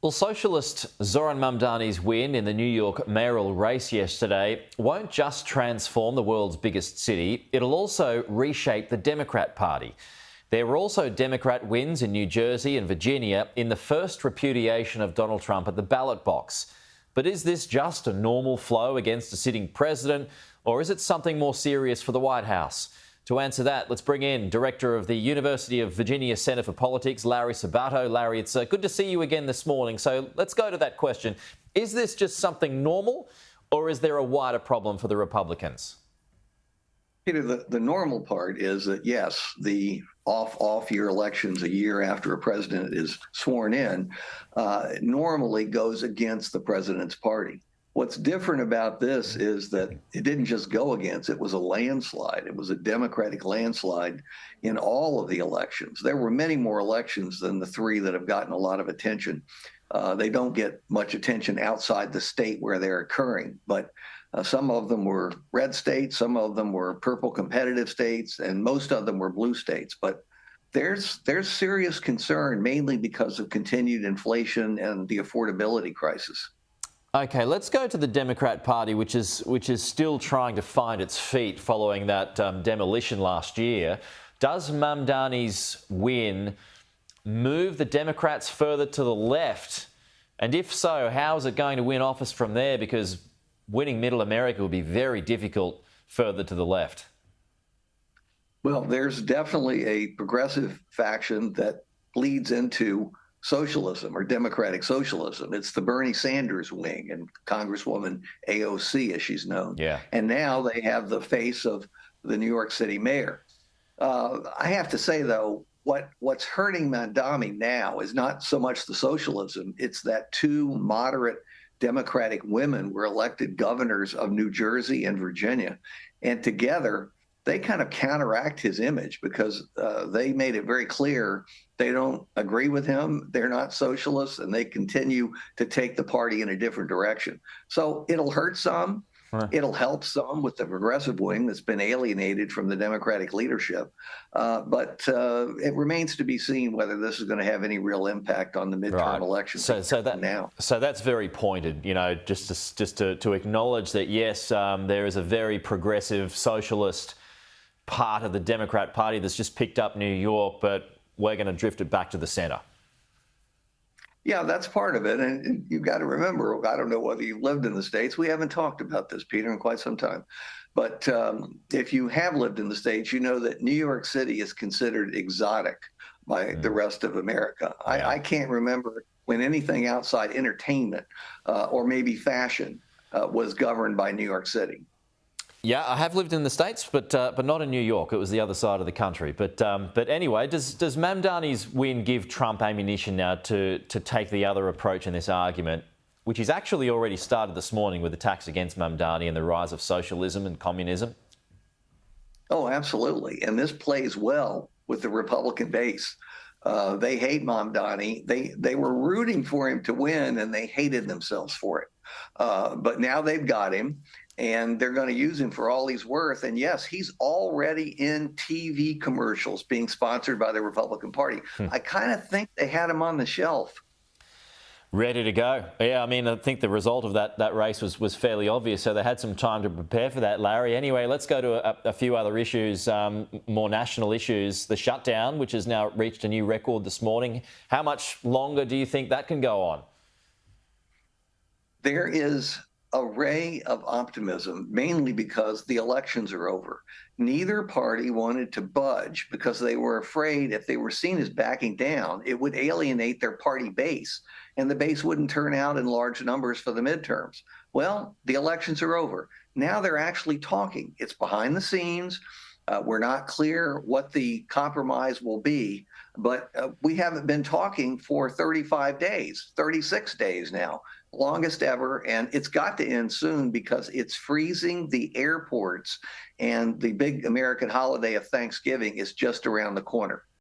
Well, socialist Zoran Mamdani's win in the New York mayoral race yesterday won't just transform the world's biggest city, it'll also reshape the Democrat Party. There were also Democrat wins in New Jersey and Virginia in the first repudiation of Donald Trump at the ballot box. But is this just a normal flow against a sitting president, or is it something more serious for the White House? To answer that, let's bring in Director of the University of Virginia Centre for Politics, Larry Sabato. Larry, it's good to see you again this morning. So let's go to that question. Is this just something normal, or is there a wider problem for the Republicans? Peter, the normal part is that, yes, the off-year elections a year after a president is sworn in normally goes against the president's party. What's different about this is that it didn't just go against, it was a landslide. It was a Democratic landslide in all of the elections. There were many more elections than the three that have gotten a lot of attention. They don't get much attention outside the state where they're occurring, but some of them were red states, some of them were purple competitive states, and most of them were blue states. But there's serious concern, mainly because of continued inflation and the affordability crisis. OK, let's go to the Democrat Party, which is still trying to find its feet following that demolition last year. Does Mamdani's win move the Democrats further to the left? And if so, how is it going to win office from there? Because winning Middle America will be very difficult further to the left. Well, there's definitely a progressive faction that bleeds into socialism or democratic socialism. It's the Bernie Sanders wing and Congresswoman AOC, as she's known. Yeah. And now they have the face of the New York City mayor. I have to say, though, what's hurting Mamdani now is not so much the socialism. It's that two moderate Democratic women were elected governors of New Jersey and Virginia. And together, they kind of counteract his image because they made it very clear they don't agree with him. They're not socialists, and they continue to take the party in a different direction. So it'll hurt some. It'll help some with the progressive wing that's been alienated from the Democratic leadership. But it remains to be seen whether this is going to have any real impact on the midterm elections. So that's very pointed, you know, just to acknowledge that, yes, there is a very progressive socialist part of the Democrat Party that's just picked up New York, but we're going to drift it back to the center. Yeah, that's part of it. And you've got to remember, I don't know whether you've lived in the States. We haven't talked about this, Peter, in quite some time. But if you have lived in the States, you know that New York City is considered exotic by the rest of America. Yeah. I can't remember when anything outside entertainment or maybe fashion was governed by New York City. Yeah, I have lived in the States, but not in New York. It was the other side of the country. But anyway, does Mamdani's win give Trump ammunition now to take the other approach in this argument, which he's actually already started this morning with attacks against Mamdani and the rise of socialism and communism? Oh, absolutely. And this plays well with the Republican base. They hate Mamdani. They were rooting for him to win, and they hated themselves for it. But now they've got him, and they're going to use him for all he's worth. And yes, he's already in TV commercials being sponsored by the Republican Party. I kind of think they had him on the shelf. Ready to go. Yeah, I mean, I think the result of that race was fairly obvious, so they had some time to prepare for that, Larry. Anyway, let's go to a few other issues, more national issues. The shutdown, which has now reached a new record this morning. How much longer do you think that can go on? There is a ray of optimism, mainly because the elections are over. Neither party wanted to budge because they were afraid if they were seen as backing down, it would alienate their party base, and the base wouldn't turn out in large numbers for the midterms. Well, the elections are over. Now they're actually talking. It's behind the scenes. We're not clear what the compromise will be, but we haven't been talking for 35 days, 36 days now, longest ever, and it's got to end soon because it's freezing the airports, and the big American holiday of Thanksgiving is just around the corner.